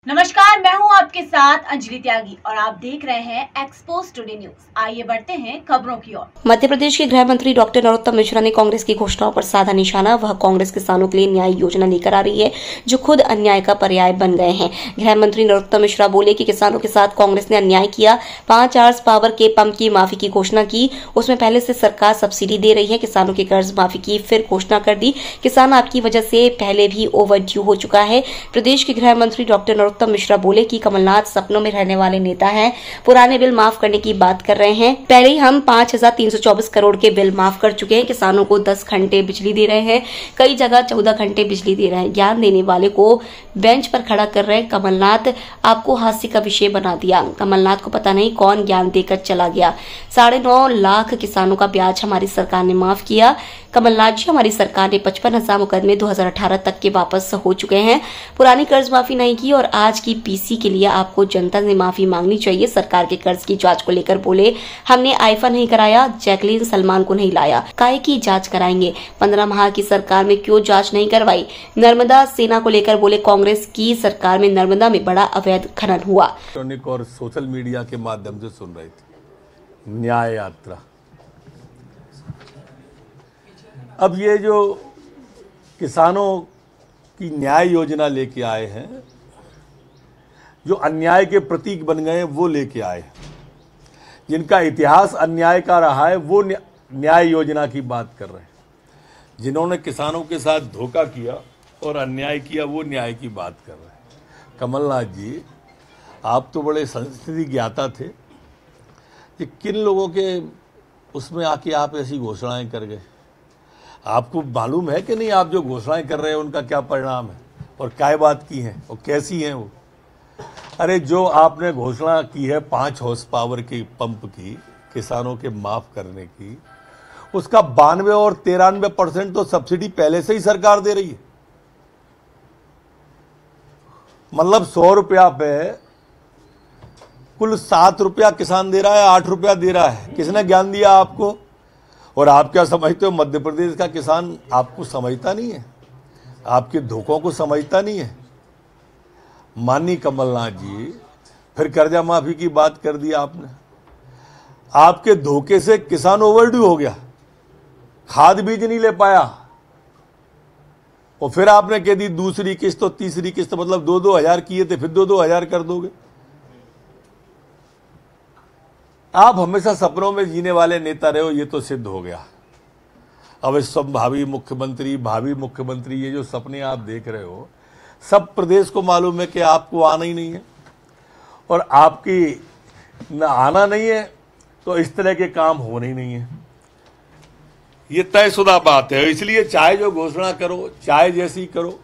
नमस्कार, मैं हूं आपके साथ अंजलि त्यागी और आप देख रहे हैं एक्सपोज टुडे न्यूज। आइए बढ़ते हैं खबरों की ओर। मध्य प्रदेश के गृह मंत्री डॉक्टर नरोत्तम मिश्रा ने कांग्रेस की घोषणाओं पर साधा निशाना। वह कांग्रेस किसानों के लिए न्याय योजना लेकर आ रही है जो खुद अन्याय का पर्याय बन गए हैं। गृह मंत्री नरोत्तम मिश्रा बोले कि किसानों के साथ कांग्रेस ने अन्याय किया। 5 आवर्स पावर के पंप की माफी की घोषणा की, उसमें पहले से सरकार सब्सिडी दे रही है। किसानों के कर्ज माफी की फिर घोषणा कर दी। किसान आपकी वजह से पहले भी ओवरड्यू हो चुका है। प्रदेश के गृह मंत्री डॉक्टर नरोत्तम मिश्रा बोले कि कमलनाथ सपनों में रहने वाले नेता हैं। पुराने बिल माफ करने की बात कर रहे हैं। पहले ही हम 5,324 करोड़ के बिल माफ कर चुके हैं। किसानों को 10 घंटे बिजली दे रहे हैं, कई जगह 14 घंटे बिजली दे रहे हैं। ज्ञान देने वाले को बेंच पर खड़ा कर रहे हैं। कमलनाथ आपको हास्य का विषय बना दिया। कमलनाथ को पता नहीं कौन ज्ञान देकर चला गया। 9.5 लाख किसानों का ब्याज हमारी सरकार ने माफ किया। कमलनाथ जी, हमारी सरकार ने 55,000 मुकदमे 2018 तक के वापस हो चुके हैं। पुरानी कर्ज माफी नहीं की और आज की पीसी के लिए आपको जनता से माफी मांगनी चाहिए। सरकार के कर्ज की जांच को लेकर बोले, हमने आईफा नहीं कराया, जैकलीन सलमान को नहीं लाया, काहे की जांच कराएंगे। 15 माह की सरकार में क्यों जांच नहीं करवाई। नर्मदा सेना को लेकर बोले, कांग्रेस की सरकार में नर्मदा में बड़ा अवैध खनन हुआ। और सोशल मीडिया के माध्यम से सुन रहे थे न्याय यात्रा। अब ये जो किसानों की न्याय योजना लेके आए हैं, जो अन्याय के प्रतीक बन गए हैं वो लेके आए हैं, जिनका इतिहास अन्याय का रहा है वो न्याय योजना की बात कर रहे हैं। जिन्होंने किसानों के साथ धोखा किया और अन्याय किया वो न्याय की बात कर रहे हैं। कमलनाथ जी, आप तो बड़े संस्कृति ज्ञाता थे। ये किन लोगों के उसमें आके आप ऐसी घोषणाएं कर गए? आपको मालूम है कि नहीं आप जो घोषणाएं कर रहे हैं उनका क्या परिणाम है और क्या बात की है और कैसी हैं वो? अरे जो आपने घोषणा की है 5 हॉर्स पावर की पंप की किसानों के माफ करने की, उसका 92 और 93% तो सब्सिडी पहले से ही सरकार दे रही है। मतलब 100 रुपया पे कुल 7 रुपया किसान दे रहा है, 8 रुपया दे रहा है। किसने ज्ञान दिया आपको? और आप क्या समझते हो मध्य प्रदेश का किसान आपको समझता नहीं है, आपके धोखों को समझता नहीं है? माननीय कमलनाथ जी, फिर कर्जा माफी की बात कर दी आपने। आपके धोखे से किसान ओवरड्यू हो गया, खाद बीज नहीं ले पाया और फिर आपने कह दी दूसरी किस्त और तीसरी किस्त, मतलब 2-2 हजार किए थे, फिर 2-2 हजार कर दोगे। आप हमेशा सपनों में जीने वाले नेता रहे हो, ये तो सिद्ध हो गया। अब इस सब भावी मुख्यमंत्री ये जो सपने आप देख रहे हो, सब प्रदेश को मालूम है कि आपको आना ही नहीं है और आपकी न आना नहीं है तो इस तरह के काम होने ही नहीं है। ये तयशुदा बात है। इसलिए चाहे जो घोषणा करो, चाहे जैसी करो,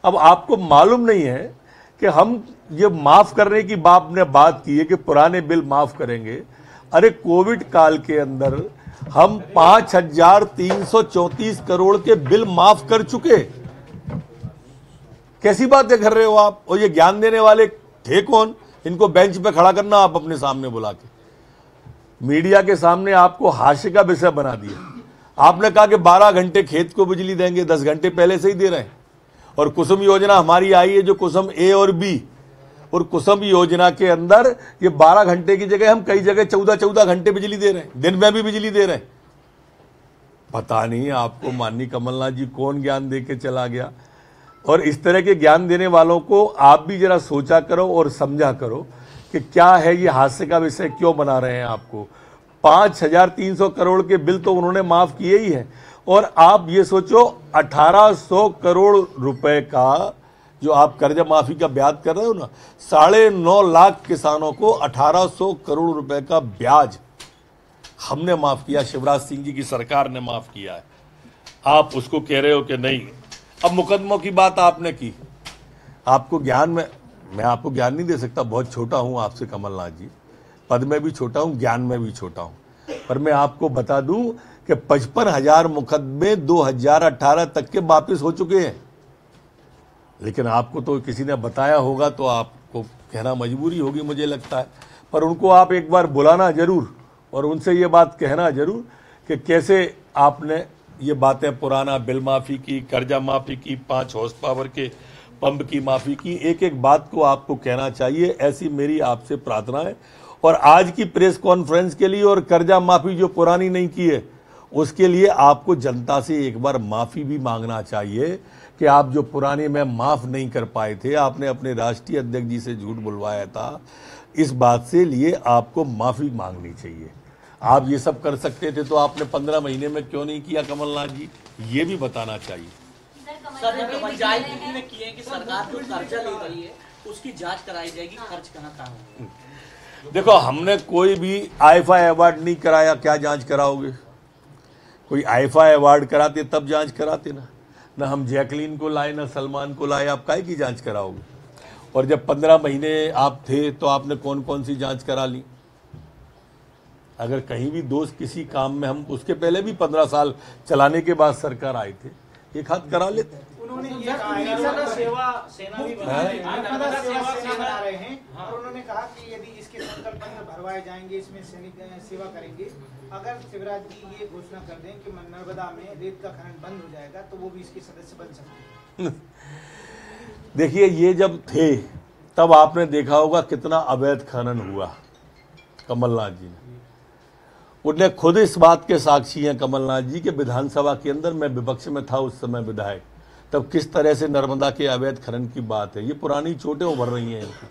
अब आपको मालूम नहीं है कि हम ये माफ करने की बात की है कि पुराने बिल माफ करेंगे। अरे कोविड काल के अंदर हम 5,334 करोड़ के बिल माफ कर चुके। कैसी बातें कर रहे हो आप? और ये ज्ञान देने वाले थे कौन? इनको बेंच पे खड़ा करना आप अपने सामने बुला के, मीडिया के सामने आपको हास्य का विषय बना दिया। आपने कहा कि 12 घंटे खेत को बिजली देंगे, 10 घंटे पहले से ही दे रहे हैं। और कुसुम योजना हमारी आई है, जो कुसुम ए और बी, और कुसुम योजना के अंदर ये 12 घंटे की जगह हम कई जगह 14-14 घंटे बिजली दे रहे हैं, दिन में भी बिजली दे रहे हैं। पता नहीं आपको माननीय कमलनाथ जी कौन ज्ञान दे के चला गया। और इस तरह के ज्ञान देने वालों को आप भी जरा सोचा करो और समझा करो कि क्या है ये हास्य का विषय क्यों बना रहे हैं आपको। 5,300 करोड़ के बिल तो उन्होंने माफ किए ही हैं और आप ये सोचो 1,800 करोड़ रुपए का जो आप कर्जा माफी का ब्याज कर रहे हो ना, 9.5 लाख किसानों को 1,800 करोड़ रुपए का ब्याज हमने माफ किया, शिवराज सिंह जी की सरकार ने माफ किया है। आप उसको कह रहे हो कि नहीं। अब मुकदमों की बात आपने की। आपको ज्ञान में, मैं आपको ज्ञान नहीं दे सकता, बहुत छोटा हूं आपसे कमलनाथ जी, पद में भी छोटा हूं, ज्ञान में भी छोटा हूं, पर मैं आपको बता दूं कि 55,000 मुकदमे 2018 तक के वापिस हो चुके हैं। लेकिन आपको तो किसी ने बताया होगा तो आपको कहना मजबूरी होगी, मुझे लगता है। पर उनको आप एक बार बुलाना जरूर और उनसे ये बात कहना जरूर कि कैसे आपने ये बातें पुराना बिल माफी की, कर्जा माफी की, 5 हॉर्स पावर के पंप की माफी की, एक एक बात को आपको कहना चाहिए, ऐसी मेरी आपसे प्रार्थना है। और आज की प्रेस कॉन्फ्रेंस के लिए और कर्जा माफी जो पुरानी नहीं की है उसके लिए आपको जनता से एक बार माफी भी मांगना चाहिए कि आप जो पुराने में माफ नहीं कर पाए थे, आपने अपने राष्ट्रीय अध्यक्ष जी से झूठ बुलवाया था, इस बात से लिए आपको माफी मांगनी चाहिए। आप ये सब कर सकते थे तो आपने 15 महीने में क्यों नहीं किया कमलनाथ जी, ये भी बताना चाहिए। सर, जब पंचायत नीति में किए कि सरकार जो कर्जा ले रही है उसकी जांच कराई जाएगी, खर्च कहाँ होगा। देखो, हमने कोई भी आईफा अवार्ड नहीं कराया, क्या जांच कराओगे? कोई आईफा अवार्ड कराते तब जांच कराते ना हम जैकलीन को लाए ना सलमान को लाए, आप काहे की जांच कराओगे? और जब 15 महीने आप थे तो आपने कौन कौन सी जांच करा ली? अगर कहीं भी दोष किसी काम में, हम उसके पहले भी 15 साल चलाने के बाद सरकार आए थे, एक हाथ करा लेते। उन्होंने ये कहा सेवा सेना भी बना रहे हैं और उन्होंने कहा कि यदि इसके संकल्प पत्र भरवाए जाएंगे, इसमें सैनिक सेवा करेंगे, अगर शिवराज जी ये घोषणा कर दें कि नर्मदा में रेत का खनन बंद हो जाएगा तो वो भी इसके सदस्य बन सकते हैं। देखिए, ये जब थे तब आपने देखा होगा कितना अवैध खनन हुआ कमलनाथ जी ने। उन्हें खुद इस बात के साक्षी हैं कमलनाथ जी के विधानसभा के अंदर, मैं विपक्ष में था उस समय विधायक, तब किस तरह से नर्मदा के अवैध खनन की बात है। ये पुरानी चोटें उभर रही हैं इनकी।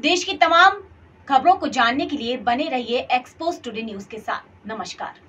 देश की तमाम खबरों को जानने के लिए बने रहिए एक्सपोज टुडे न्यूज के साथ। नमस्कार।